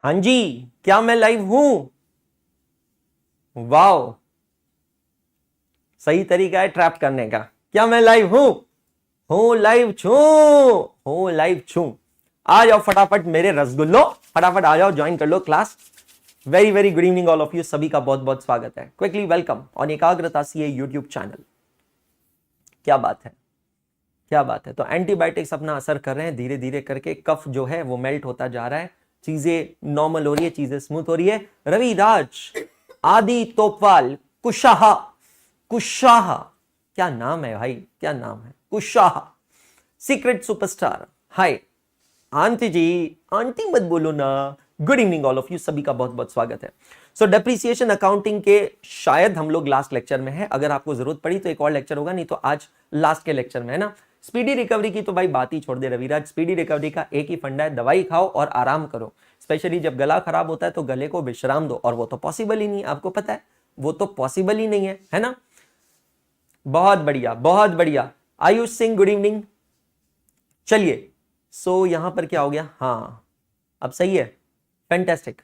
हाँ जी, क्या मैं लाइव हूं? वाओ, सही तरीका है ट्रैप करने का। क्या मैं लाइव हूं? हूं लाइव छू, हूं लाइव छू। आ जाओ फटाफट मेरे रसगुल्लो, फटाफट आ जाओ, ज्वाइन कर लो class. Very very good evening all of you, सभी का बहुत बहुत स्वागत है। Quickly welcome on Ekagrata CA YouTube channel. क्या बात है, क्या बात है। तो एंटीबायोटिक्स अपना असर कर रहे हैं, धीरे धीरे करके कफ जो है वो मेल्ट होता जा रहा है, चीजें नॉर्मल हो रही है, चीजें स्मूथ हो रही है। रवि राज, आदि तोपवाल, कुशाहा, कुशाहा, क्या नाम है भाई, क्या नाम है, कुशाहा, सीक्रेट सुपरस्टार, हाय आंटी जी, आंटी मत बोलो ना। Good evening all of you, सभी का बहुत बहुत स्वागत है। सो डेप्रिसिएशन अकाउंटिंग के शायद हम लोग लास्ट लेक्चर में है, अगर आपको जरूरत पड़ी तो एक और लेक्चर होगा, नहीं तो आज लास्ट के लेक्चर में है ना। स्पीडी रिकवरी की तो भाई बात ही छोड़ दे रविराज। स्पीडी रिकवरी का एक ही फंडा है, दवाई खाओ और आराम करो। स्पेशली जब गला खराब होता है तो गले को विश्राम दो, और वो तो पॉसिबल ही नहीं, आपको पता है वो तो पॉसिबल ही नहीं है ना। बहुत बढ़िया, बहुत बढ़िया। Ayush Singh good evening. चलिए, सो यहां पर क्या हो गया, हाँ अब सही है, फैंटास्टिक।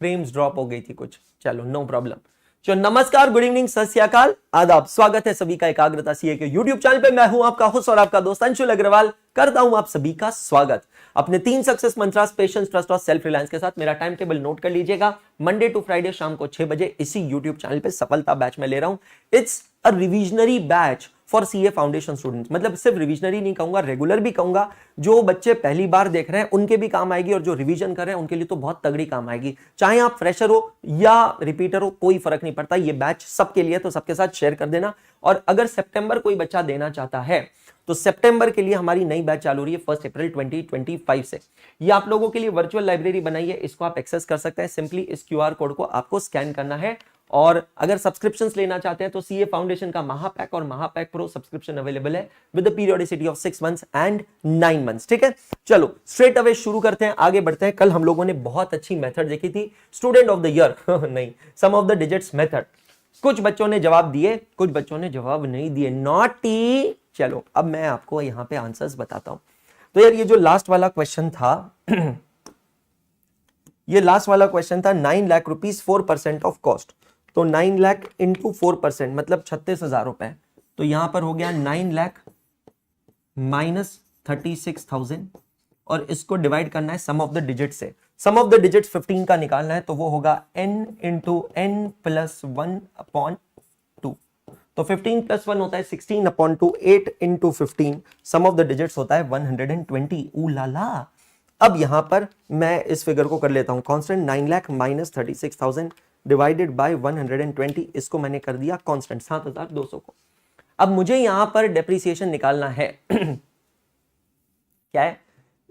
फ्रेम्स ड्रॉप हो गई थी कुछ, चलो नो प्रॉब्लम। चलो नमस्कार, गुड इवनिंग, सत श्री अकाल, आदाब, स्वागत है सभी का एकाग्रता सीए के यूट्यूब चैनल पे। मैं हूं आपका होस्ट और आपका दोस्त अंशुल अग्रवाल, करता हूं आप सभी का स्वागत अपने 3 सक्सेस मंत्रास, पेशेंस, ट्रस्ट और सेल्फ रिलायंस के साथ। मेरा टाइम टेबल नोट कर लीजिएगा, मंडे टू फ्राइडे शाम को 6 बजे इसी यूट्यूब चैनल पे सफलता बैच में ले रहा हूं। It's a revisionary batch for CA foundation students, मतलब सिर्फ रिविजनरी नहीं कहूंगा, रेगुलर भी कहूंगा। जो बच्चे पहली बार देख रहे हैं उनके भी काम आएगी, और जो रिवीजन कर रहे हैं उनके लिए तो बहुत तगड़ी काम आएगी। चाहे आप फ्रेशर हो या रिपीटर हो, कोई फर्क नहीं पड़ता, ये बैच सबके लिए, तो सबके साथ शेयर कर देना। और अगर सितंबर कोई बच्चा देना चाहता है तो सितंबर के लिए हमारी नई बैच चालू हो रही है 1 अप्रैल 2025 से। ये आप लोगों के लिए वर्चुअल लाइब्रेरी बनाई है, इसको आप एक्सेस कर सकते हैं। सिंपली इस क्यूआर कोड को आपको स्कैन करना है, और अगर सब्सक्रिप्शंस लेना चाहते हैं तो सीए फाउंडेशन का महापैक और महापैक प्रो सब्सक्रिप्शन अवेलेबल है with the periodicity of 6 months and 9 months. ठीक है, चलो स्ट्रेट अवे शुरू करते हैं, आगे बढ़ते हैं। कल हम लोगों ने बहुत अच्छी मेथड देखी थी, स्टूडेंट ऑफ द ईयर नहीं, सम ऑफ द डिजिट्स मेथड। कुछ बच्चों ने जवाब दिए, कुछ बच्चों ने जवाब नहीं दिए, नॉटी। चलो अब मैं आपको यहां पे आंसर्स बताता हूं। तो यार ये जो लास्ट वाला क्वेश्चन था ये लास्ट वाला क्वेश्चन था 9 लाख रुपीज 4% ऑफ कॉस्ट। तो 9 लाख इंटू 4% मतलब 36,000 रुपए। तो यहां पर हो गया 9 लाख माइनस 36,000, और इसको डिवाइड करना है सम ऑफ द डिजिट से। सम ऑफ द डिजिट 15 का निकालना है, तो वो होगा n into n plus 1 upon 2। तो 15 प्लस 1 होता है 16 upon 2, 8 into 15, sum of the digits होता है 120। ऊ लाला। अब यहां पर मैं इस फिगर को कर लेता हूं constant, 9 lakh minus 36,000 divided by 120, इसको मैंने कर दिया कांस्टेंट 7,200 को। अब मुझे यहां पर डेप्रिसिएशन निकालना है क्या है,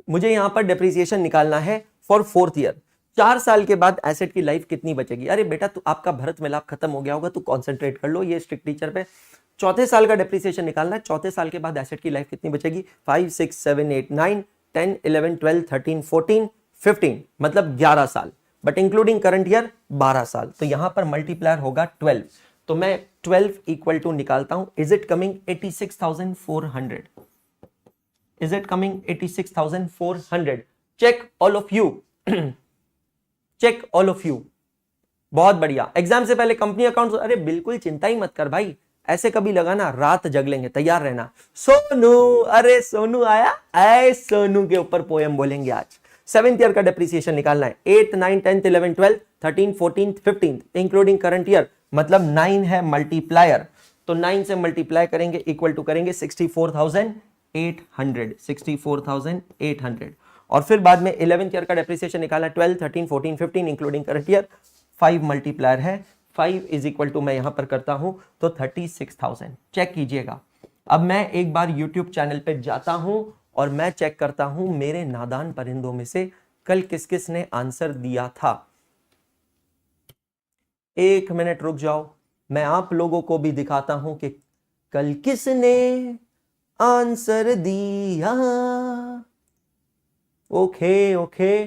मुझे यहां पर डेप्रिसिएशन निकालना है फॉर 4th ईयर। 4 साल के बाद एसेट की लाइफ कितनी बचेगी। अरे बेटा, तो आपका भरत मिलाप खत्म हो गया होगा, तो कॉन्सेंट्रेट कर लो ये स्ट्रिक्ट टीचर पे। 4थे साल का डेप्रिसिएशन निकालना है, 4थे साल के बाद एसेट की लाइफ कितनी बचेगी। 5 6 7 8 9 10 11 12 13 14 15, मतलब 11 साल, बट इंक्लूडिंग करंट ईयर 12 साल। तो यहां पर मल्टीप्लायर होगा 12। तो मैं 12 इक्वल टू निकालता हूं, is it coming 86,400, is it coming 86,400। Check all of you, check all of you, बहुत बढ़िया। एग्जाम से पहले कंपनी अकाउंट, अरे बिल्कुल चिंता ही मत कर भाई, ऐसे कभी लगा ना रात जग लेंगे, तैयार रहना। सोनू, अरे सोनू आया, ऐ सोनू के ऊपर पोएम बोलेंगे आज। 7th ईयर का डेप्रिसिएशन निकालना है, 8th 9 10th 11 12 13 14 15 including current year, मतलब 9 है मल्टीप्लायर। तो 9 से मल्टीप्लाई करेंगे, इक्वल टू करेंगे 64,800, 64,800। और फिर बाद में 11th ईयर का डेप्रिसिएशन निकाला, 12 13 14 15 इंक्लूडिंग करंट ईयर, 5 मल्टीप्लायर है, 5 इज इक्वल टू मैं यहां पर करता हूं तो 36,000। चेक कीजिएगा। अब मैं एक बार YouTube चैनल पे जाता हूं और मैं चेक करता हूं मेरे नादान परिंदों में से कल किस किस ने आंसर दिया था। 1 मिनट रुक जाओ, मैं आप लोगों को भी दिखाता हूं कि कल किसने आंसर दिया। ओके ओके,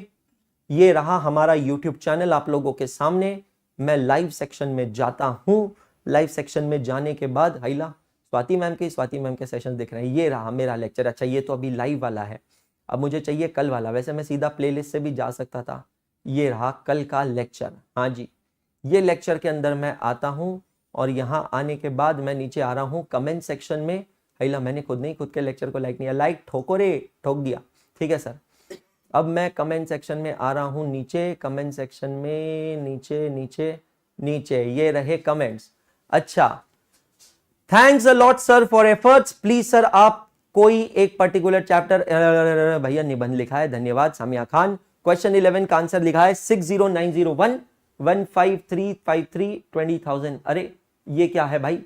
ये रहा हमारा YouTube चैनल आप लोगों के सामने। मैं लाइव सेक्शन में जाता हूं, लाइव सेक्शन में जाने के बाद हाइला स्वाति मैम के सेशन दिख रहे हैं। ये रहा मेरा लेक्चर। अच्छा, ये तो अभी लाइव वाला है। अब मुझे चाहिए कल वाला। वैसे मैं सीधा प्लेलिस्ट से भी जा सकता था। ये रहा कल का लेक्चर। हाँ जी, ये लेक्चर के अंदर मैं आता हूं और यहाँ आने के बाद मैं नीचे आ रहा हूँ कमेंट सेक्शन में। हैला, मैंने खुद नहीं खुद के लेक्चर को लाइक नहीं किया। लाइक ठोको रे, ठोक दिया, ठीक है सर। अब मैं कमेंट सेक्शन में आ रहा हूँ नीचे, कमेंट सेक्शन में नीचे नीचे नीचे ये रहे कमेंट्स। अच्छा, thanks a lot sir for efforts. Please sir आप कोई एक पर्टिकुलर चैप्टर, भैया निबंध लिखा है, धन्यवाद सामिया खान। क्वेश्चन 11 का आंसर लिखा है 6090115353 20,000। अरे ये क्या है भाई।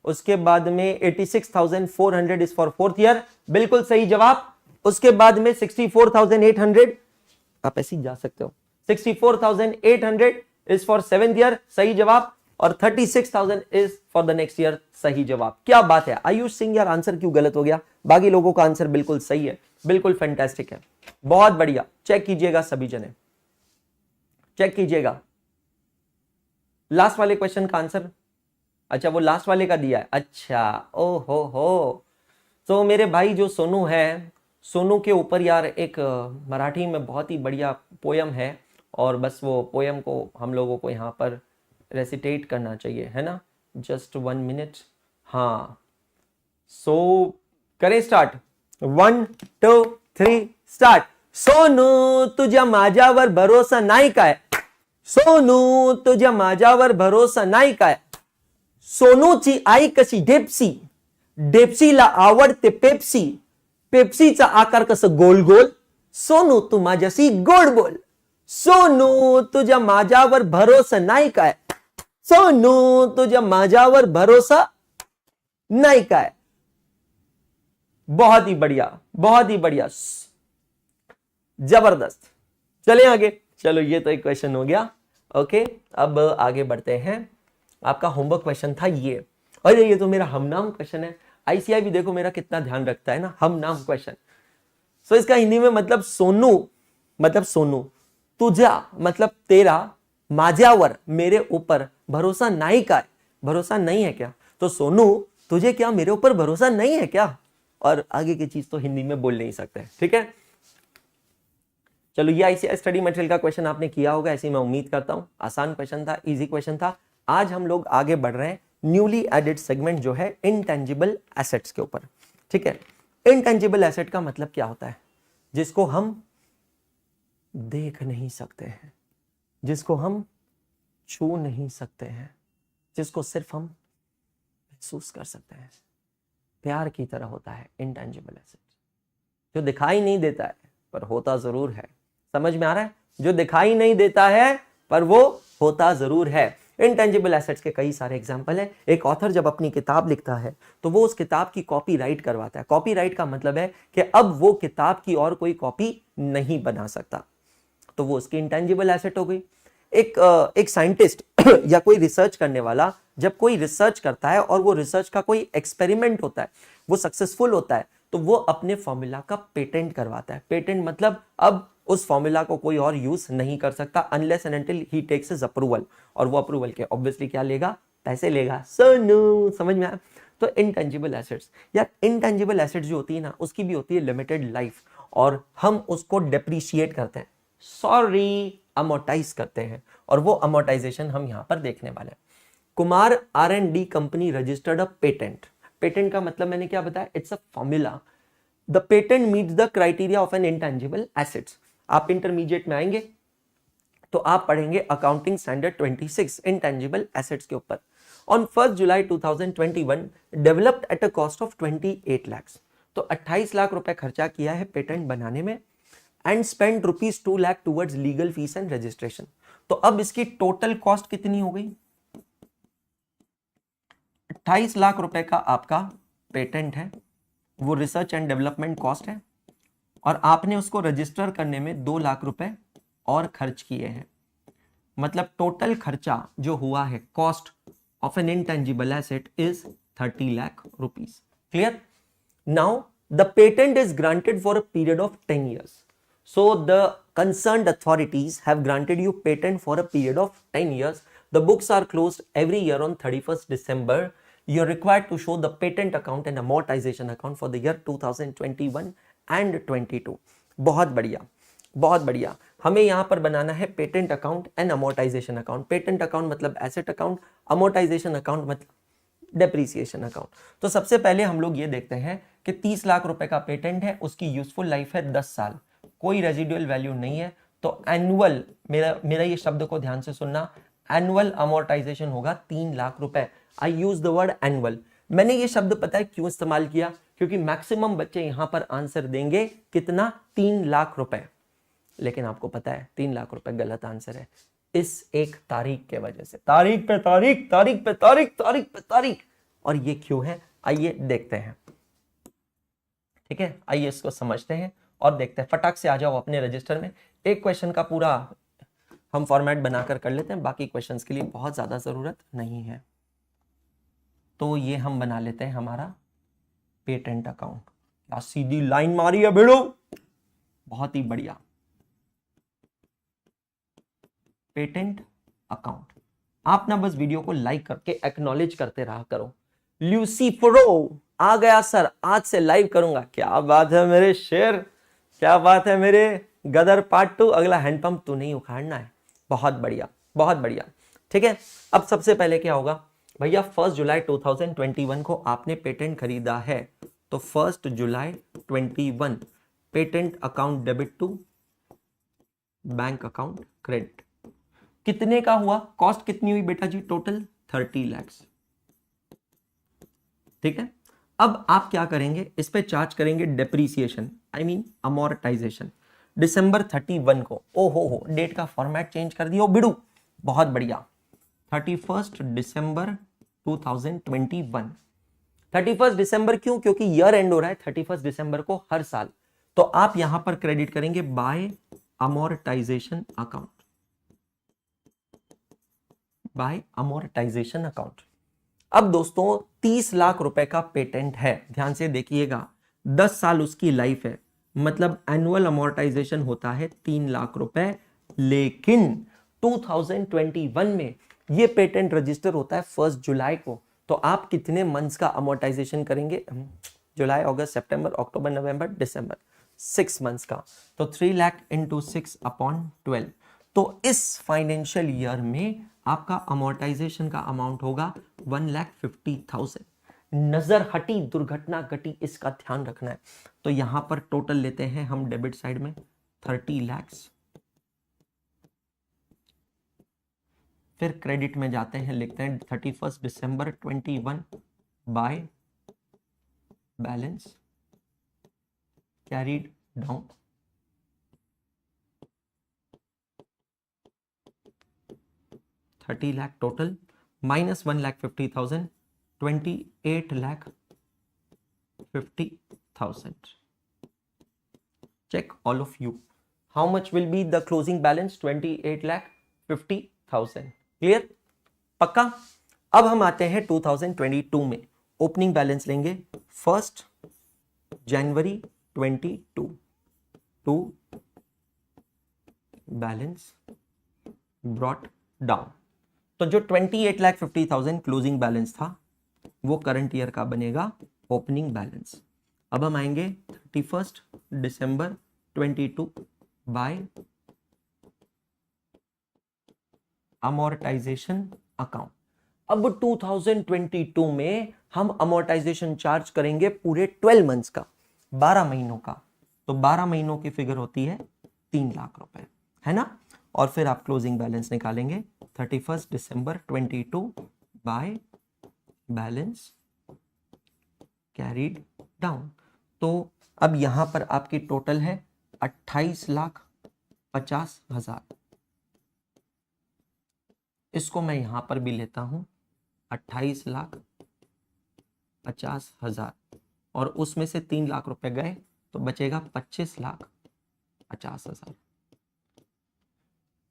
उसके बाद में 86,400 इज फॉर 4th ईयर, बिल्कुल सही जवाब। उसके बाद में 64,800, आप ऐसे ही जा सकते हो, 64,800 इज फॉर 7th ईयर, सही जवाब। और 36,000 is for the next year, सही जवाब। क्या बात है आयुष सिंह, यार आंसर क्यों गलत हो गया? बाकी लोगों का आंसर बिल्कुल सही है, बिल्कुल फैंटास्टिक है, बहुत बढ़िया। चेक कीजिएगा सभी जने, चेक कीजिएगा लास्ट वाले क्वेश्चन का आंसर। अच्छा, वो लास्ट वाले का दिया है, अच्छा, ओ हो। तो मेरे भाई जो सोनू है, सोनू के ऊपर यार एक मराठी में बहुत ही बढ़िया पोयम है, और बस वो पोयम को हम लोगों को यहाँ पर रेसिटेट करना चाहिए, है ना। Just 1 minute. हाँ, सो करें स्टार्ट। 1 2 3 स्टार्ट। सोनू तुझ्या माझ्यावर भरोसा नाही काय, सोनू तुझ्या माझ्यावर भरोसा नाही काय, सोनूची आई कशी ढेपसी, ढेपसीला आवडते पेप्सी, पेप्सीचा आकार कसं गोल गोल, सोनू तू माझ्याशी गोड बोल, सोनू तुझ्या माझ्यावर भरोसा नाही काय, सोनू तुझ्या माझ्यावर भरोसा नहीं काय। बहुत ही बढ़िया, बहुत ही बढ़िया, जबरदस्त। चले आगे। चलो ये तो एक क्वेश्चन हो गया। ओके, अब आगे बढ़ते हैं। आपका होमवर्क क्वेश्चन था ये, अरे ये तो मेरा हम नाम क्वेश्चन है। आईसीआई भी देखो मेरा कितना ध्यान रखता है ना, हम नाम क्वेश्चन। सो इसका हिंदी में मतलब सोनू मतलब सोनू, तुझा मतलब तेरा, माझ्यावर मेरे ऊपर, भरोसा नहीं काय, भरोसा नहीं है क्या। तो सोनू तुझे क्या मेरे ऊपर भरोसा नहीं है क्या, और आगे की चीज तो हिंदी में बोल नहीं सकते, ठीक है। चलो ये आईसीआई स्टडी मटेरियल का क्वेश्चन आपने किया होगा, ऐसी मैं उम्मीद करता हूं। आसान क्वेश्चन था, इजी क्वेश्चन था। आज हम लोग आगे बढ़ रहे हैं न्यूली एडेड सेगमेंट जो है इनटेंजिबल एसेट्स के ऊपर, ठीक है। इनटेंजिबल एसेट का मतलब क्या होता है? जिसको हम देख नहीं सकते हैं, जिसको हम छू नहीं सकते हैं, जिसको सिर्फ हम महसूस कर सकते हैं। प्यार की तरह होता है इंटेंजिबल एसेट, जो दिखाई नहीं देता है पर होता जरूर है। समझ में आ रहा है? जो दिखाई नहीं देता है पर वो होता जरूर है। इंटेंजिबल एसेट्स के कई सारे एग्जांपल हैं। एक ऑथर जब अपनी किताब लिखता है तो वो उस किताब की कॉपीराइट करवाता है। कॉपीराइट का मतलब है कि अब वो किताब की और कोई कॉपी नहीं बना सकता, तो वो उसकी इंटेंजिबल एसेट हो गई। एक साइंटिस्ट या कोई रिसर्च करने वाला जब कोई रिसर्च करता है और वो रिसर्च का कोई एक्सपेरिमेंट होता है, वो सक्सेसफुल होता है, तो वो अपने फॉर्मूला का पेटेंट करवाता है। पेटेंट मतलब अब उस फॉर्मूला को कोई और यूज नहीं कर सकता unless and until he takes his approval, और वो अप्रूवल के ऑब्वियसली क्या लेगा? पैसे लेगा। सोनू, समझ में आया? तो इंटेंजिबल एसेट्स, यार इंटेंजिबल एसेट्स जो होती है ना, उसकी भी होती है लिमिटेड लाइफ, और हम उसको डेप्रिशिएट करते हैं, सॉरी अमोर्टाइज करते हैं, और वो अमोर्टाइजेशन हम यहां पर देखने वाले हैं। Kumar R&D company registered a patent. Patent का मतलब मैंने क्या बताया? It's a formula. The patent meets the criteria of N intangible assets. आप इंटरमीडिएट में आएंगे तो आप पढ़ेंगे अकाउंटिंग स्टैंडर्ड 26 इंटेंजिबल एसेट्स के ऊपर। On 1 July 2021 developed at a cost of 28 lakh. तो 28 लाख रुपए खर्चा किया है पेटेंट बनाने में, and spend ₹2 lakh towards legal fees and registration. तो अब इसकी टोटल कॉस्ट कितनी हो गई? 28 लाख रुपए का आपका पेटेंट है, वो रिसर्च एंड डेवलपमेंट कॉस्ट है, और आपने उसको रजिस्टर करने में 2 लाख रुपए और खर्च किए हैं। मतलब टोटल खर्चा जो हुआ है, cost of N intangible asset is 30 lakh rupees. Clear? Now the patent is granted for a period of 10 years. So the concerned authorities have granted you patent for a period of 10 years. The books are closed every year on 31st December. You're required to show the patent account and amortization account for the year 2021 and 22. बहुत बढ़िया, बहुत बढ़िया। हमें यहां पर बनाना है patent account and amortisation account. Patent account मतलब asset account, amortisation account मतलब डेप्रीसिएशन अकाउंट। तो सबसे पहले हम लोग ये देखते हैं कि 30 लाख रुपए का पेटेंट है, उसकी यूजफुल लाइफ है 10 साल, कोई रेजिडुअल वैल्यू नहीं है, तो एनुअल, मेरा ये शब्द को ध्यान से सुनना, एनुअल अमोर्टाइजेशन होगा 3 लाख रुपए। आई यूज द वर्ड एनुअल। मैंने ये शब्द पता है क्यों इस्तेमाल किया, क्योंकि मैक्सिमम बच्चे यहां पर आंसर देंगे कितना, 3 लाख रुपए। लेकिन आपको पता है 3 लाख रुपए गलत आंसर है, इस एक तारीख के वजह से। तारीख पे तारीख, तारीख पे तारीख, तारीख पे तारीख। और ये क्यों है, आइए देखते हैं। ठीक है, आइए इसको समझते हैं और देखते हैं। फटाक से आ जाओ अपने रजिस्टर में। एक क्वेश्चन का पूरा हम फॉर्मेट बनाकर कर लेते हैं, बाकी क्वेश्चंस के लिए बहुत ज्यादा जरूरत नहीं है। तो ये हम बना लेते हैं हमारा पेटेंट अकाउंट। क्या सीधी लाइन मारी है भिड़ो, बहुत ही बढ़िया। Patent account. आप ना बस वीडियो को लाइक करके एक्नॉलेज करते रहा करो। ल्यूसीफरो आ गया सर, आज से लाइव करूंगा। क्या बात है मेरे शेर, क्या बात है मेरे गदर। पार्ट 2, अगला हैंडपंप तू नहीं उखाड़ना है। बहुत बढ़िया, बहुत बढ़िया। ठीक है, अब सबसे पहले क्या होगा भैया, 1 जुलाई 2021 को आपने पेटेंट खरीदा है, तो 1 जुलाई 21 patent account debit to bank account credit. कितने का हुआ, कॉस्ट कितनी हुई बेटा जी, टोटल 30 लाख। ठीक है, अब आप क्या करेंगे, इस पे चार्ज करेंगे डेप्रीसिएशन, आई मीन अमोर्टाइजेशन, दिसंबर 31 को। ओ हो, डेट का फॉर्मेट चेंज कर दिया बिड़ू, बहुत बढ़िया। 31 दिसंबर 2021। 31 दिसंबर क्यों, क्योंकि ईयर एंड हो रहा है 31 दिसंबर को हर साल। तो आप यहां पर क्रेडिट करेंगे by amortization account, by amortization account. अब दोस्तों 30 लाख रुपए का पेटेंट है, ध्यान से देखिएगा, 10 साल उसकी लाइफ है, मतलब एनुअल अमोर्टाइजेशन होता है 3 लाख रुपए। लेकिन 2021 में ये पेटेंट रजिस्टर होता है 1 जुलाई को, तो आप कितने मंथ्स का अमोर्टाइजेशन करेंगे, जुलाई, अगस्त, सितंबर, अक्टूबर, नवंबर, दिसंबर, 6 मंथ्स का। तो 3 लाख इंटू 6/12। तो इस फाइनेंशियल ईयर में आपका अमोर्टाइजेशन का अमाउंट होगा 1,50,000। नजर हटी, दुर्घटना घटी, इसका ध्यान रखना है। तो यहां पर टोटल लेते हैं हम डेबिट साइड में 30 लाख, फिर क्रेडिट में जाते हैं, लिखते हैं 31 दिसंबर 21 by balance carried down. 30 lakh total minus 1,50,000, 28,50,000. Check all of you. How much will be the closing balance? 28,50,000. Clear? पक्का? अब हम आते हैं 2022 में। ओपनिंग बैलेंस लेंगे 1 जनवरी 22 टू बैलेंस ब्रॉट डाउन। तो जो 28,50,000 क्लोजिंग बैलेंस था वो करंट ईयर का बनेगा ओपनिंग बैलेंस। अब हम आएंगे 31 दिसंबर 22 बाय अमोर्टाइजेशन अकाउंट। अब 2022 में हम अमोर्टाइजेशन चार्ज करेंगे पूरे 12 मंथ्स का, 12 महीनों का। तो 12 महीनों की फिगर होती है 3 लाख रुपए, है ना। और फिर आप क्लोजिंग बैलेंस निकालेंगे 31 दिसंबर 22 बाय बैलेंस कैरीड डाउन। तो अब यहां पर आपकी टोटल है 28,50,000। इसको मैं यहां पर भी लेता हूं 28,50,000 और उसमें से 3 लाख रुपए गए तो बचेगा 25,50,000।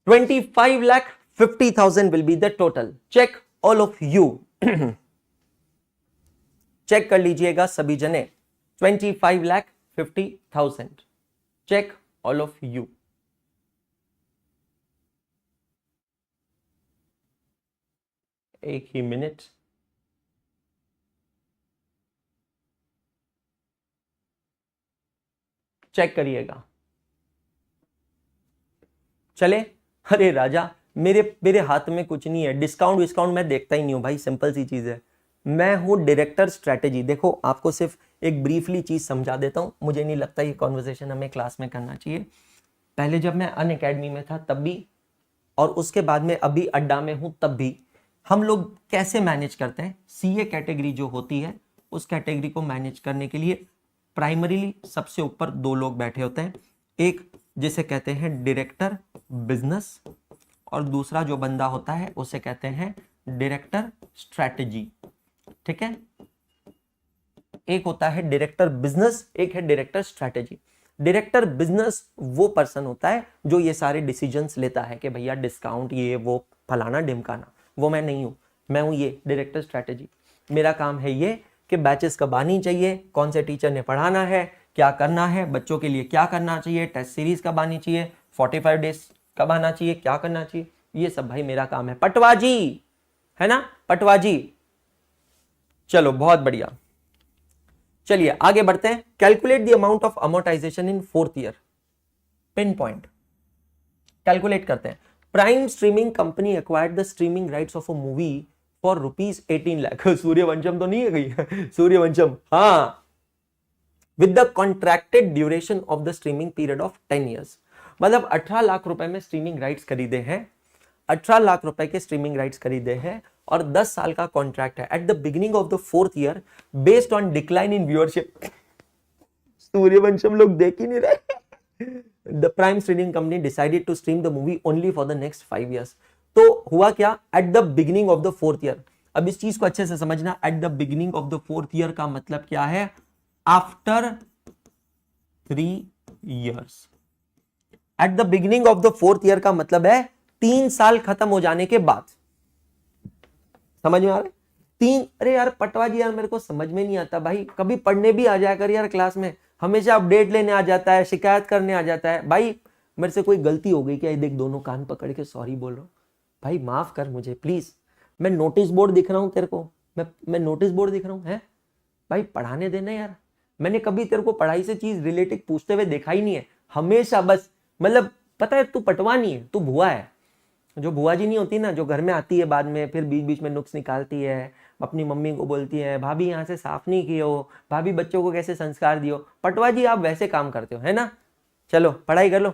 25,50,000 will be the total. Check all of you. Check कर लीजिएगा सभी जने। 25,50,000. Check all of you. एक ही मिनट। चेक करिएगा। चले? अरे राजा, मेरे मेरे हाथ में कुछ नहीं है, डिस्काउंट विस्काउंट मैं देखता ही नहीं हूं भाई, सिंपल सी चीज है, मैं हूं डायरेक्टर स्ट्रेटेजी। देखो आपको सिर्फ एक ब्रीफली चीज समझा देता हूं, मुझे नहीं लगता ये कॉन्वर्सेशन हमें क्लास में करना चाहिए। पहले जब मैं अन अकेडमी में था तब भी, और उसके बाद में अभी अड्डा में हूं तब भी, हम लोग कैसे मैनेज करते हैं, सीए कैटेगरी जो होती है उस कैटेगरी को मैनेज करने के लिए प्राइमरीली सबसे ऊपर दो लोग बैठे होते हैं, एक जिसे कहते हैं डायरेक्टर बिजनेस, और दूसरा जो बंदा होता है उसे कहते हैं डायरेक्टर स्ट्रेटेजी। ठीक है, एक होता है डायरेक्टर बिजनेस, एक है डायरेक्टर स्ट्रेटेजी। डायरेक्टर बिजनेस वो पर्सन होता है जो ये सारे डिसीजंस लेता है कि भैया डिस्काउंट ये वो फलाना ढिमकाना, वो मैं नहीं हूं, मैं हूं ये डायरेक्टर स्ट्रेटेजी। मेरा काम है ये कि बैचेस कब आनी चाहिए, कौन से टीचर ने पढ़ाना है, क्या करना है, बच्चों के लिए क्या करना चाहिए, टेस्ट सीरीज कब आनी चाहिए, 45 डेज कब आना चाहिए, क्या करना चाहिए, ये सब भाई मेरा काम है। पटवाजी है ना, पटवाजी। चलो बहुत बढ़िया, चलिए आगे बढ़ते हैं। Calculate the amount of amortisation in 4th year. Pin point calculate करते हैं। Prime streaming company acquired the streaming rights of a movie for ₹18 lakh. Sooryavansham तो नहीं है गई सूर्यवंशम, हाँ, with the contracted duration of the streaming period of 10 years. मतलब 18 लाख रुपए में स्ट्रीमिंग राइट्स खरीदे हैं, 18 लाख रुपए के स्ट्रीमिंग राइट्स खरीदे हैं और 10 साल का कॉन्ट्रैक्ट है। At the beginning of the 4th year, based on decline in viewership, Sooryavansham लोग देख ही नहीं रहे, the prime streaming company decided to stream the movie only for the next 5 years. तो हुआ क्या, at the beginning of the 4th year. अब इस चीज को अच्छे से समझना, at the beginning of the 4th year का मतलब क्या है, after 3 years. At the beginning of the 4th year का मतलब है 3 साल खत्म हो जाने के बाद। समझ में आ रहा है? 3, अरे यार पटवाजी यार मेरे को समझ में नहीं आता भाई, कभी पढ़ने भी आ जाया कर यार क्लास में, हमेशा अपडेट लेने आ जाता है, शिकायत करने आ जाता है। भाई मेरे से कोई गलती हो गई क्या, ये देख दोनों कान पकड़ के सॉरी बोल रहा हूं, भाई माफ कर मुझे प्लीज। मैं नोटिस बोर्ड दिख रहा हूं तेरे को, मैं नोटिस बोर्ड दिख रहा हूं, है भाई पढ़ाने देना यार। मैंने कभी तेरे को पढ़ाई से चीज रिलेटेड पूछते हुए देखा ही नहीं है, हमेशा बस मतलब पता है तू पटवानी है, तू भुआ है, जो बुआ जी नहीं होती ना, जो घर में आती है बाद में, फिर बीच बीच में नुक्स निकालती है, अपनी मम्मी को बोलती है भाभी यहाँ से साफ नहीं किए हो, भाभी बच्चों को कैसे संस्कार दियो, पटवा जी आप वैसे काम करते हो, है ना। चलो पढ़ाई कर लो,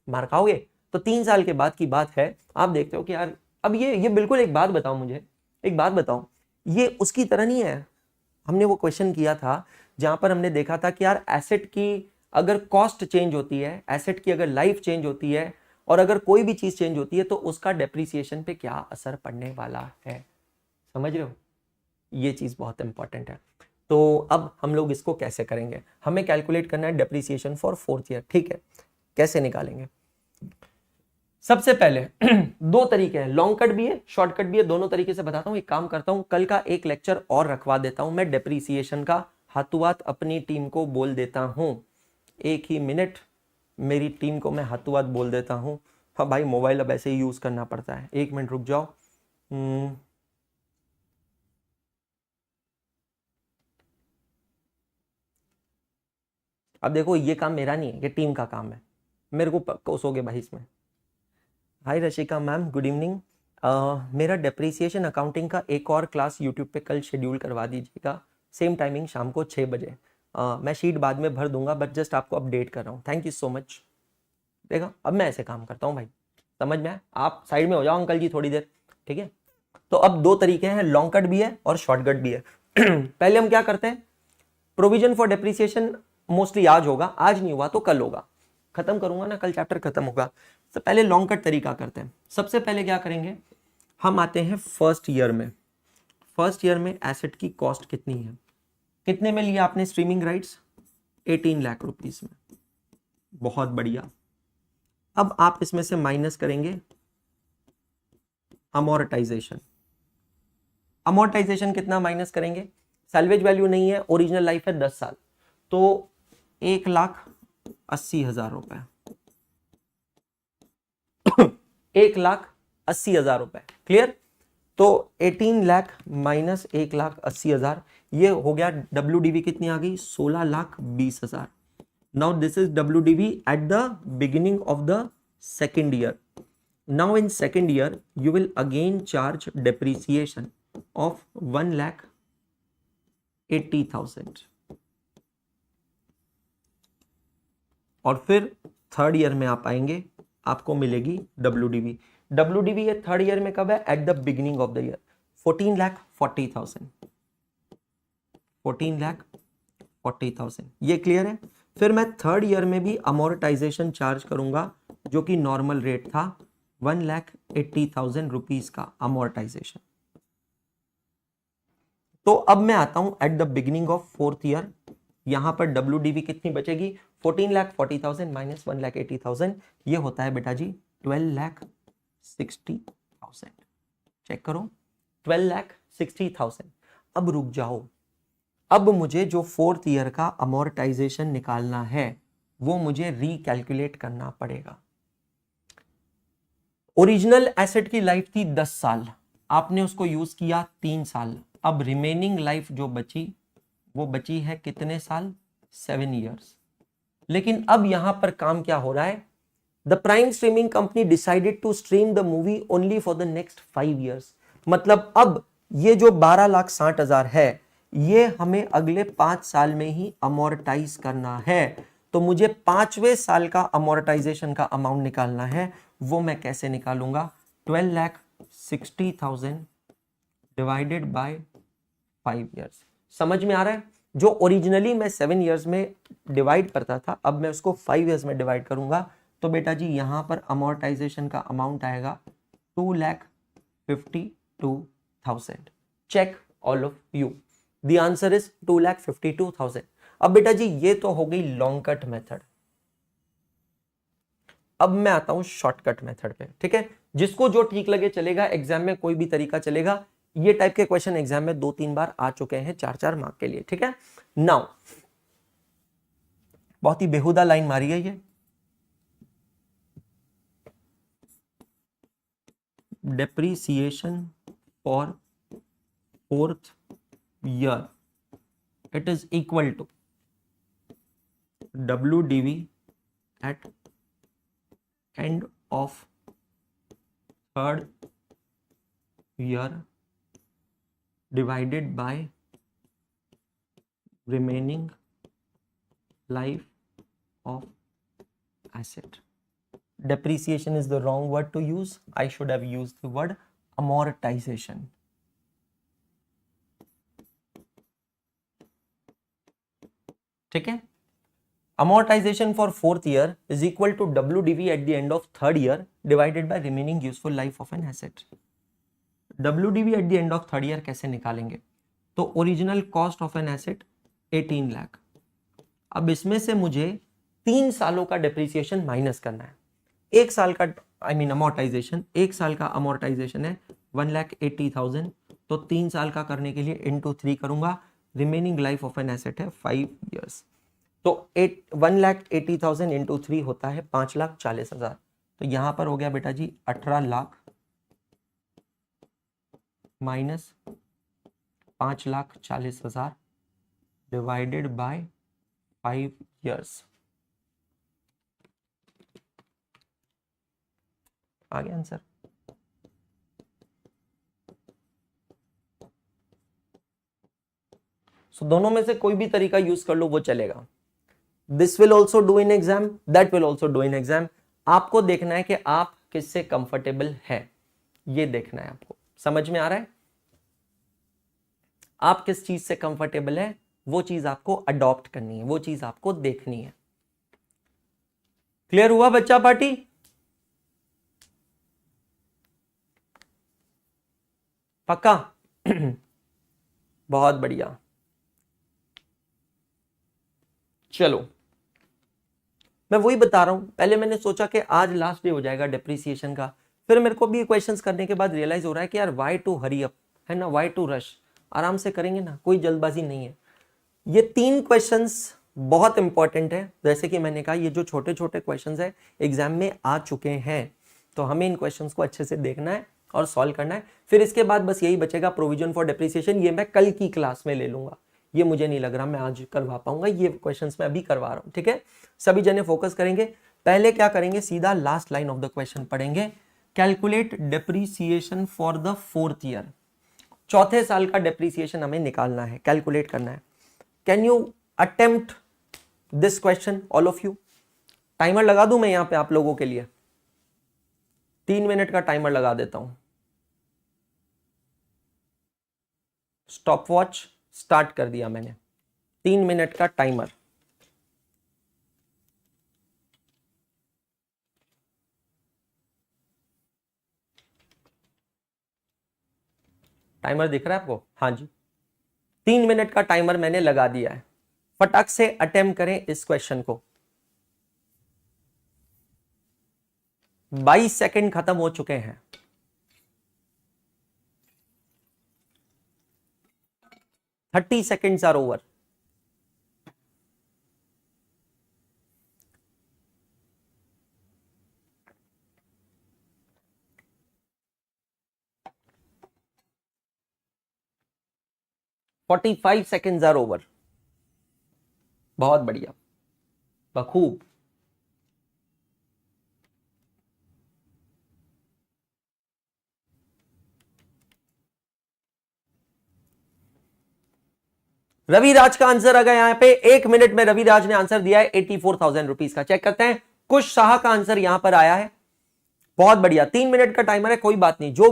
मार खाओगे। तो 3 साल के बाद की बात है, आप देखते हो कि यार अब ये बिल्कुल, एक बात बताओ मुझे, एक बात बताओ, ये उसकी तरह नहीं है। हमने वो क्वेश्चन किया था जहां पर हमने देखा था कि यार एसेट की अगर कॉस्ट चेंज होती है, एसेट की अगर लाइफ चेंज होती है, और अगर कोई भी चीज चेंज होती है तो उसका डेप्रिसिएशन पे क्या असर पड़ने वाला है। समझ रहे हो, ये चीज बहुत इंपॉर्टेंट है। तो अब हम लोग इसको कैसे करेंगे, हमें कैलकुलेट करना है डेप्रिसिएशन फॉर 4th ईयर। ठीक है, कैसे निकालेंगे। सबसे पहले 2 तरीके हैं, लॉन्ग कट भी है शॉर्ट कट भी है, दोनों तरीके से बताता हूं। एक काम करता हूं, कल का एक लेक्चर और रखवा देता हूं मैं डेप्रिसिएशन का, हाथों हाथ अपनी टीम को बोल देता हूं, एक ही मिनट मेरी टीम को मैं हाथों हाथ बोल देता हूं। हाँ भाई मोबाइल अब ऐसे ही यूज करना पड़ता है, 1 मिनट रुक जाओ। अब देखो ये काम मेरा नहीं है, ये टीम का काम है, मेरे को कोसोगे भाई इसमें। हाय रशिका मैम, गुड इवनिंग। मेरा डेप्रिसिएशन अकाउंटिंग का एक और क्लास यूट्यूब पे कल शेड्यूल करवा दीजिएगा, सेम टाइमिंग शाम को 6 बजे। मैं शीट बाद में भर दूंगा, बट जस्ट आपको अपडेट कर रहा हूँ, थैंक यू सो मच। देखा अब मैं ऐसे काम करता हूँ भाई, समझ में आया। आप साइड में हो जाओ अंकल जी थोड़ी देर, ठीक है। तो अब 2 तरीके हैं, लॉन्ग कट भी है और शॉर्ट कट भी है। पहले हम क्या करते हैं, प्रोविजन फॉर डेप्रिसिएशन मोस्टली आज होगा, आज नहीं हुआ तो कल होगा, खत्म करूंगा ना, कल चैप्टर खत्म होगा। तो पहले लॉन्ग कट तरीका करते हैं। सबसे पहले क्या करेंगे, हम आते हैं फर्स्ट ईयर में। फर्स्ट ईयर में एसेट की कॉस्ट कितनी है, कितने में लिया आपने स्ट्रीमिंग राइट्स, 18 लाख रुपीस में, बहुत बढ़िया। अब आप इसमें से माइनस करेंगे अमोर्टाइजेशन। अमोर्टाइजेशन कितना माइनस करेंगे, सैल्वेज वैल्यू नहीं है, ओरिजिनल लाइफ है 10 साल, तो 1,80,000 रुपए, 1,80,000 रुपए, क्लियर। तो 18 लाख माइनस 1,80,000, ये हो गया। WDV कितनी आ गई, 16,20,000। Now this is WDV at the beginning of the second year. Now in second year, you will again charge depreciation of 1,80,000. और फिर थर्ड ईयर में आप आएंगे, आपको मिलेगी WDV. WDV ये थर्ड ईयर में कब है? At the beginning of the year. 14,40,000. 14,40,000. ये क्लियर है? फिर मैं थर्ड ईयर में भी अमोर्टाइजेशन चार्ज करूंगा जो कि नॉर्मल रेट था 1,80,000 रुपीज का अमोर्टाइजेशन. तो अब मैं आता हूं eight the beginning of fourth year. यहां पर WDV कितनी बचेगी? 14,40,000 माइनस 1,80,000. ये होता है बेटा जी 12,60,000. चेक करो, 12,60,000. अब रुक जाओ. अब मुझे जो फोर्थ ईयर का अमोर्टाइजेशन निकालना है वो मुझे रिकैलकुलेट करना पड़ेगा. ओरिजिनल एसेट की लाइफ थी 10 साल, आपने उसको यूज किया 3 साल. अब रिमेनिंग लाइफ जो बची वो बची है कितने साल? 7 ईयर्स. लेकिन अब यहां पर काम क्या हो रहा है? The prime streaming company decided to stream the movie only for the next 5 years. मतलब अब ये जो 12,60,000 है ये हमें अगले 5 साल में ही अमोर्टाइज करना है. तो मुझे 5वें साल का अमोर्टाइजेशन का अमाउंट निकालना है. वो मैं कैसे निकालूंगा? 12,60,000 डिवाइडेड बाय 5 ईयर्स. समझ में आ रहा है? जो ओरिजिनली मैं 7 ईयर्स में डिवाइड करता था अब मैं उसको 5 ईयर्स में डिवाइड करूंगा. तो बेटा जी यहां पर अमोर्टाइजेशन का अमाउंट आएगा 2,52,000. Check all of you. The answer is 2,52,000. अब बेटा जी ये तो हो गई लॉन्ग कट मेथड. अब मैं आता हूं शॉर्टकट मेथड पे. ठीक है, जिसको जो ठीक लगे चलेगा. एग्जाम में कोई भी तरीका चलेगा. ये टाइप के क्वेश्चन एग्जाम में 2-3 बार आ चुके हैं 4-4 मार्क के लिए. ठीक है, नाउ बहुत ही बेहुदा लाइन मारी है ये. Depreciation for fourth year it is equal to WDV at end of third year divided by remaining life of asset. Depreciation is the wrong word to use. I should have used the word amortization. ठीक है, amortization for fourth year is equal to WDV at the end of third year divided by remaining useful life of an asset. WDV at the end of third year कैसे निकालेंगे? तो original cost of an asset 18 lakh. अब इसमें से मुझे 3 सालों का depreciation minus करना है. 1 साल का अमोर्टाइजेशन, 1 साल का अमोर्टाइजेशन है 1,80,000. तो 3 साल का करने के लिए इंटू 3 करूंगा. Remaining life of an asset है 5 ईयर्स. तो 1,80,000 इंटू 3 होता है 5,40,000. तो यहां पर हो गया बेटा जी 18 lakh minus 5,40,000 divided by 5 years. आ गया आंसर. So, दोनों में से कोई भी तरीका यूज कर लो वो चलेगा. This will also do in exam, that will also do in exam. आपको देखना है कि आप किससे कंफर्टेबल है, ये देखना है आपको. समझ में आ रहा है? आप किस चीज से कंफर्टेबल है वो चीज आपको अडॉप्ट करनी है, वो चीज आपको देखनी है. क्लियर हुआ बच्चा पार्टी? पक्का? बहुत बढ़िया. चलो मैं वही बता रहा हूं. पहले मैंने सोचा कि आज लास्ट डे हो जाएगा डेप्रिसिएशन का. फिर मेरे को भी क्वेश्चंस करने के बाद रियलाइज हो रहा है कि यार वाई टू हरी अप, है ना, वाई टू रश. आराम से करेंगे ना, कोई जल्दबाजी नहीं है. ये 3 क्वेश्चंस बहुत इंपॉर्टेंट है. जैसे कि मैंने कहा ये जो छोटे छोटे क्वेश्चंस है एग्जाम में आ चुके हैं, तो हमें इन क्वेश्चंस को अच्छे से देखना है और सॉल्व करना है. फिर इसके बाद बस यही बचेगा प्रोविजन फॉर डेप्रिसिएशन. ये मैं कल की क्लास में ले लूंगा. ये मुझे नहीं लग रहा मैं आज करवा पाऊंगा. ये क्वेश्चंस मैं अभी करवा रहा हूं. ठीक है, सभी जने फोकस करेंगे. पहले क्या करेंगे, सीधा last line of the question पढ़ेंगे, calculate depreciation for the 4th year. चौथे साल का डेप्रीसिएशन हमें निकालना है, कैलकुलेट करना है। Can you attempt this question all of you? Timer लगा दूं मैं यहां पे आप लोगों के लिए, 3 मिनट का टाइमर लगा देता हूं। स्टॉप वॉच स्टार्ट कर दिया मैंने, 3 मिनट का टाइमर। टाइमर दिख रहा है आपको? हाँ जी, 3 मिनट का टाइमर मैंने लगा दिया है। फटाक से अटेम्प्ट करें इस क्वेश्चन को। 22 सेकंड खत्म हो चुके हैं। Thirty seconds are over. Forty 45 seconds are over. बहुत बढ़िया, बखूब। रविराज का आंसर आ गया यहां पे, 1 मिनट में रविराज ने आंसर दिया है 84,000 रुपीज का। चेक करते हैं, कुश शाह का आंसर यहां पर आया है। बहुत बढ़िया, 3 मिनट का टाइमर है, कोई बात नहीं, जो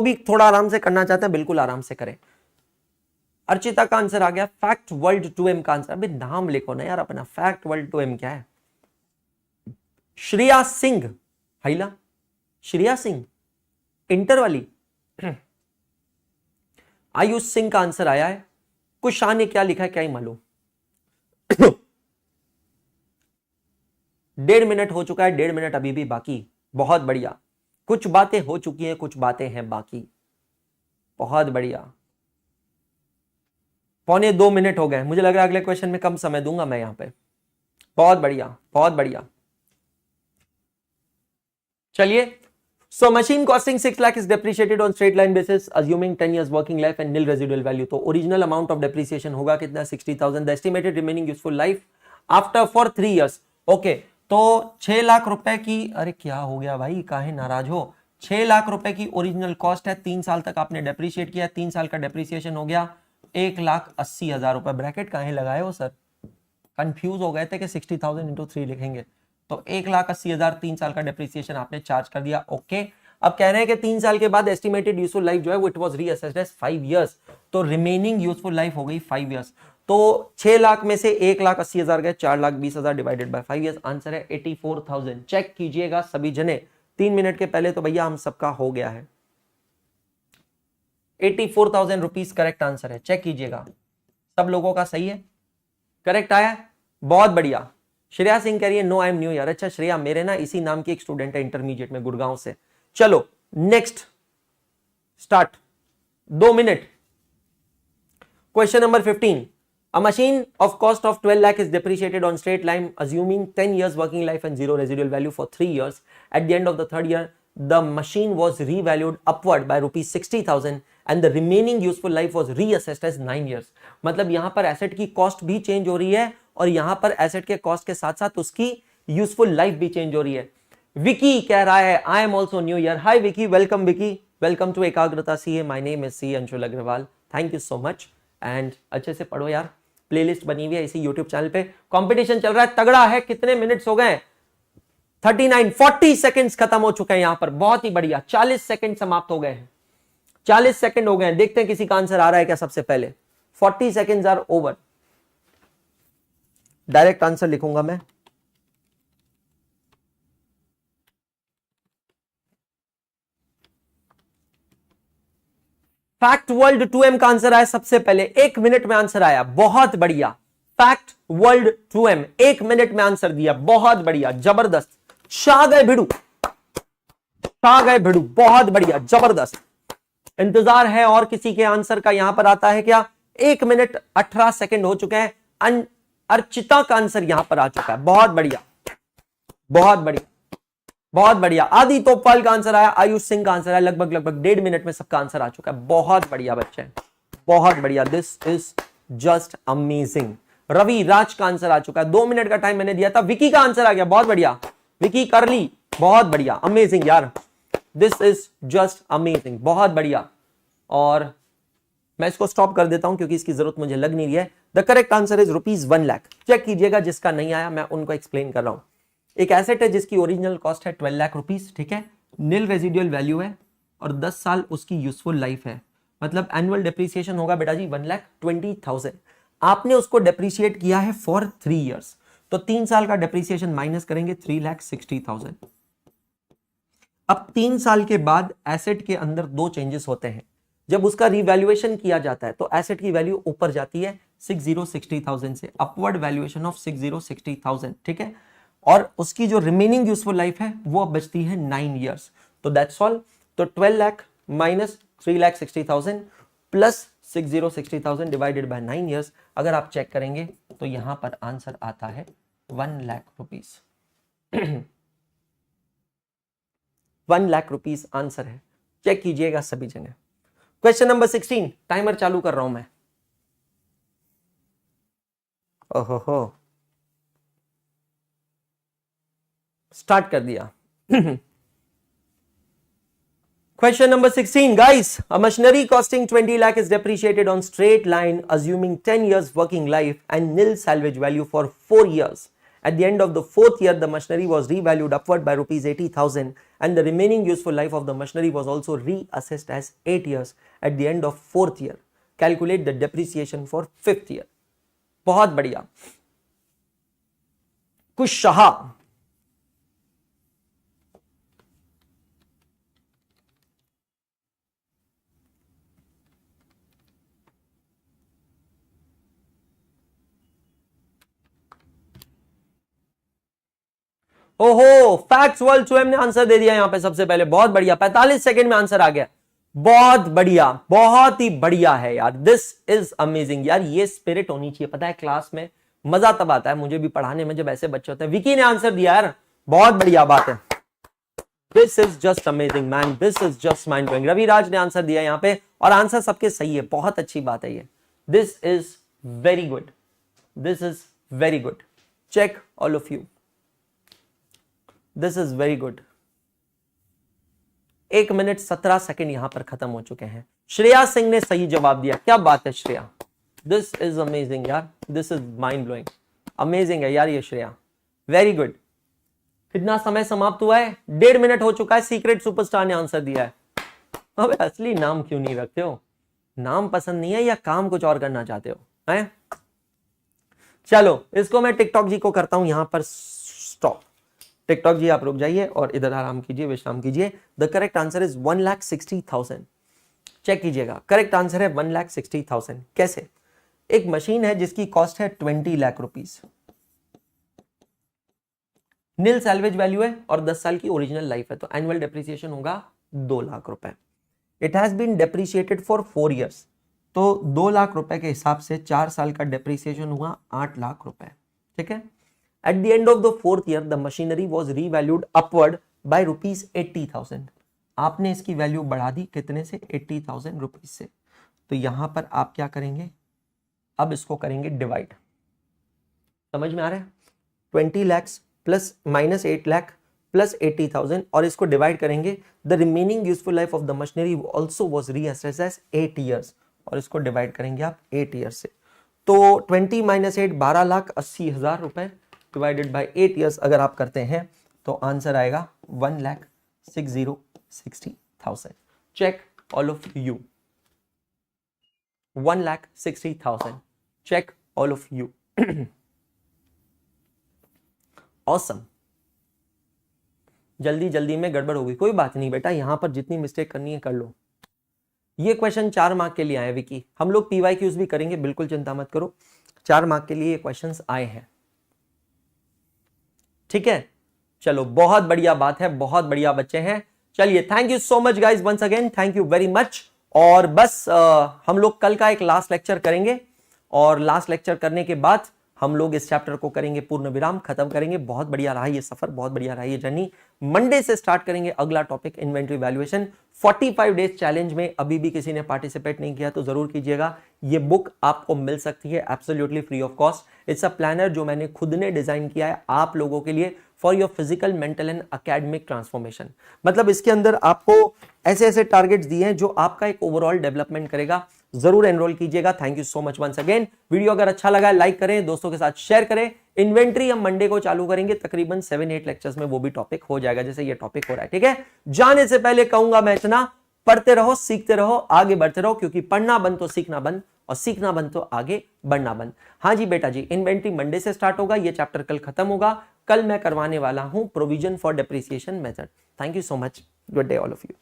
भी थोड़ा आराम से करना चाहते हैं बिल्कुल आराम से करें। अर्चिता का आंसर आ गया, फैक्ट वर्ल्ड 2M का आंसर। अभी नाम लिखो ना यार अपना, फैक्ट वर्ल्ड 2M क्या है? श्रेया सिंह, हैला श्रेया सिंह, इंटर वाली। आयुष सिंह का आंसर आया है। कुछ शाह ने क्या लिखा है क्या ही मालूम। 1.5 मिनट हो चुका है, 1.5 मिनट अभी भी बाकी। बहुत बढ़िया, कुछ बातें हो चुकी हैं, कुछ बातें हैं बाकी। बहुत बढ़िया, 1.25 मिनट हो गए। मुझे लग रहा है अगले क्वेश्चन में कम समय दूंगा मैं यहां पे। बहुत बढ़िया, बहुत बढ़िया। चलिए, so machine costing 6 lakh is depreciated on straight line basis assuming 10 years working life and nil residual value। तो original amount of depreciation होगा कितना? 60,000। the estimated remaining useful life after for 3 years। Okay, तो 6 लाख रुपए की, अरे क्या हो गया भाई, काहे नाराज हो? 6 लाख रुपए की ओरिजिनल कॉस्ट है, 3 साल तक आपने डेप्रिशिएट किया, 3 साल का डेप्रिसिएशन हो गया 1,80,000 रुपए। ब्रैकेट काहे लगाए हो सर? कंफ्यूज हो गए थे कि 60,000 इंटू 3 लिखेंगे, तो 1,80,000 3 साल का डेप्रिसिएशन आपने चार्ज कर दिया। ओके, अब कह रहे हैं कि 3 साल के बाद एस्टिमेटेड यूजफुल लाइफ जो है it was reassessed as 5 years, तो रिमेनिंग यूजफुल लाइफ हो गई 5 इयर्स। तो 6 लाख में से 1,80,000 गए, 4,20,000 डिवाइडेड बाय 5 इयर्स, आंसर है 84,000। चेक कीजिएगा सभी जने, 3 मिनट के पहले तो भैया हम सबका हो गया है। 84,000 रुपीज करेक्ट आंसर है, चेक कीजिएगा सब लोगों का सही है, करेक्ट आया। बहुत बढ़िया। श्रेया सिंह कह रही है no I am new year. अच्छा श्रेया, मेरे ना इसी नाम की एक स्टूडेंट है इंटरमीडिएट में गुड़गांव से। चलो next start, 2 minute. Question number 15, a machine of cost of 12 lakh is depreciated on straight line assuming 10 years working life and zero residual value for 3 years। at the end of the 3rd year the machine was revalued upward by rupees 60,000 and the remaining useful life was reassessed as 9 years। मतलब यहां पर asset की cost भी change हो रही है और यहां पर एसेट के कॉस्ट के साथ साथ उसकी यूजफुल लाइफ भी चेंज हो रही है। विकी कह रहा है I am also new year. Hi Vicky, welcome Vicky, welcome to Ekagrata CA. My name is C Anshul Agarwal, thank you so much. And अच्छे से पढ़ो यार, प्लेलिस्ट बनी हुई है इसी यूट्यूब चैनल पे। कंपटीशन चल रहा है, तगड़ा है। कितने मिनट्स हो गए? 39, 40 सेकंड्स खत्म हो चुके हैं यहां पर। बहुत ही बढ़िया, 40 सेकंड समाप्त हो गए हैं, 40 सेकंड हो गए हैं। देखते हैं किसी का आंसर आ रहा है क्या सबसे पहले। 40 seconds are over. Direct answer लिखूंगा मैं। फैक्ट वर्ल्ड 2M का आंसर आया सबसे पहले, 1 मिनट में आंसर आया। बहुत बढ़िया, फैक्ट वर्ल्ड 2M 1 मिनट में आंसर दिया। बहुत बढ़िया, जबरदस्त। छा गए भिड़ू, छा गए भिड़ू, बहुत बढ़िया, जबरदस्त। इंतजार है और किसी के आंसर का यहां पर आता है क्या? 1 मिनट 18 सेकंड हो चुके हैं। अर्चिता का आंसर यहां पर आ चुका है। बहुत बढ़िया, बहुत बढ़िया, बहुत बढ़िया। आदि तोपवाल का आंसर आया, आयुष सिंह का आंसर आया। लगभग 1.5 मिनट में सबका आंसर आ चुका है। बहुत बढ़िया बच्चे, बहुत बढ़िया। This is just amazing. Ravi Raj का आंसर आ चुका है, 2 मिनट का टाइम मैंने दिया था। विकी का आंसर आ गया, बहुत बढ़िया। विकी कर ली, बहुत बढ़िया, अमेजिंग यार, दिस इज जस्ट अमेजिंग, बहुत बढ़िया। और मैं इसको स्टॉप कर देता हूं क्योंकि इसकी जरूरत मुझे लग नहीं रही है। The correct answer is ₹1 lakh. Check कीजिएगा, जिसका नहीं आया मैं उनको एक्सप्लेन कर रहा हूं। एक एसेट है जिसकी ओरिजिनल कॉस्ट है 12 लाख रुपीस, ठीक है, नील रेजिडुअल वैल्यू है और 10 साल उसकी यूजफुल लाइफ है, मतलब एनुअल डेप्रिसिएशन होगा बेटा जी 1,20,000। आपने उसको डेप्रिशिएट किया है फॉर 3 इयर्स, तो 3 साल का डेप्रिसिएशन माइनस करेंगे 3,60,000। अब 3 साल के बाद एसेट के अंदर 2 चेंजेस होते हैं। जब उसका रिवैल्यूएशन किया जाता है तो एसेट की वैल्यू ऊपर जाती है 60,60,000 से, अपवर्ड वैल्यूएशन ऑफ 60,60,000, ठीक है, और उसकी जो रिमेनिंग यूजफुल लाइफ है वो अब बचती है 9 इयर्स। तो दैट्स ऑल। तो 12 lakh minus 3,60,000 plus 60,60,000 divided by 9 years, अगर आप चेक करेंगे तो यहां पर आंसर आता है 1 lakh rupees. 1 lakh rupees answer है, चेक कीजिएगा सभी जगह। क्वेश्चन नंबर 16, टाइमर चालू कर रहा हूं मैं। ओहो, स्टार्ट कर दिया। Question number 16, guys. A machinery costing 20 lakh is depreciated on straight line, assuming 10 years working life and nil salvage value for 4 years. At the end of the 4th year, the machinery was revalued upward by ₹80,000 and the remaining useful life of the machinery was also reassessed as 8 years at the end of 4th year. Calculate the depreciation for 5th year. बहुत बढ़िया। कुशाहा, ओहो, facts world चुएम ने answer दे दिया यहां पे सबसे पहले, बहुत बढ़िया, 45 सेकंड में आंसर आ गया, बहुत बढ़िया, बहुत ही बढ़िया है यार, दिस इज अमेजिंग यार। ये स्पिरिट होनी चाहिए, पता है क्लास में मजा तब आता है मुझे भी पढ़ाने में जब ऐसे बच्चे होते हैं। विकी ने आंसर दिया यार, बहुत बढ़िया बात है, this is just amazing man, this is just mind blowing. Raviraj ने आंसर दिया यहाँ पे और आंसर सबके सही है, बहुत अच्छी बात है ये, this is very good, this is very good, check all of you, this is very good. 1 minute 17 second यहां पर खत्म हो चुके हैं। श्रेया सिंह ने सही जवाब दिया, क्या बात है श्रेया, दिस इज अमेजिंग यार, this is mind blowing, amazing है यार ये श्रेया, वेरी गुड। कितना समय समाप्त हुआ है? 1.5 मिनट हो चुका है। सीक्रेट सुपरस्टार ने आंसर दिया है। अब असली नाम क्यों नहीं रखते हो? नाम पसंद नहीं है या काम कुछ और करना चाहते हो? हैं? चलो इसको मैं टिकटॉक जी को करता हूं यहां पर स्टॉप। टिकटॉक जी आप रुक जाइए और इधर आराम कीजिए, विश्राम कीजिए। The correct answer is 1,60,000। Check कीजिएगा, करेक्ट आंसर है 1,60,000। कैसे? एक मशीन है जिसकी कॉस्ट है 20 लाख रुपीस, नील सैल्वेज वैल्यू है और 10 साल की ओरिजिनल लाइफ है, तो एनुअल डेप्रिसिएशन होगा 2 लाख रुपए। It has been depreciated for 4 years, तो 2 लाख रुपए के हिसाब से 4 साल का डेप्रिसिएशन हुआ 8 लाख रुपए। ठीक है। At the end of the 4th year, the machinery was revalued upward by ₹80,000. आपने इसकी वैल्यू बढ़ा दी कितने से? 80,000 रुपीज से। तो यहां पर आप क्या करेंगे? अब इसको करेंगे डिवाइड। समझ में आ रहा है? 20 lakh plus minus 8 lakh plus 80,000 और इसको डिवाइड करेंगे। The remaining useful life of the machinery also was reassessed as 8 years और इसको डिवाइड करेंगे आप 8 ईयर्स से। तो 20 माइनस 8 12,80,000 रुपए डिवाइडेड बाय 8 इयर्स अगर आप करते हैं तो आंसर आएगा 1,60,000। Check all of you, 1,60,000। Check all of you. Awesome. जल्दी जल्दी में गड़बड़ हो गई, कोई बात नहीं बेटा, यहां पर जितनी मिस्टेक करनी है कर लो। ये क्वेश्चन 4 मार्क के लिए आए विकी, हम लोग PYQs भी करेंगे, बिल्कुल चिंता मत करो। 4 मार्क के लिए ये क्वेश्चंस आए हैं। ठीक है, चलो बहुत बढ़िया बात है, बहुत बढ़िया बच्चे हैं। चलिए, thank you so much guys, once again thank you very much. और बस हम लोग कल का एक लास्ट लेक्चर करेंगे और लास्ट लेक्चर करने के बाद हम लोग इस चैप्टर को करेंगे पूर्ण विराम, खत्म करेंगे। बहुत बढ़िया रहा ये सफर, बहुत बढ़िया रहा ये जर्नी। मंडे से स्टार्ट करेंगे अगला topic, inventory valuation. 45 days challenge में अभी भी किसी ने पार्टिसिपेट नहीं किया तो जरूर कीजिएगा। ये बुक आपको मिल सकती है absolutely free of cost. It's a planner जो मैंने खुद ने डिजाइन किया है आप लोगों के लिए for your physical, mental and academic transformation. मतलब इसके अंदर आपको ऐसे ऐसे टारगेट्स दिए हैं जो आपका एक ओवरऑल डेवलपमेंट करेगा। जरूर एनरोल कीजिएगा। Thank you so much once again. Video अगर अच्छा लगा है लाइक करें, दोस्तों के साथ शेयर करें। इन्वेंट्री हम मंडे को चालू करेंगे, तकरीबन 7-8 लेक्चर्स में वो भी टॉपिक हो जाएगा जैसे ये टॉपिक हो रहा है। ठीक है, जाने से पहले कहूंगा मैं इतना, पढ़ते रहो, सीखते रहो, आगे बढ़ते रहो, क्योंकि पढ़ना बंद तो सीखना बंद, और सीखना बंद तो आगे बढ़ना बंद। हाँ जी बेटा जी, इन्वेंट्री मंडे से स्टार्ट होगा, ये चैप्टर कल खत्म होगा। कल मैं करवाने वाला हूं provision for depreciation method. Thank you so much, good day all of you.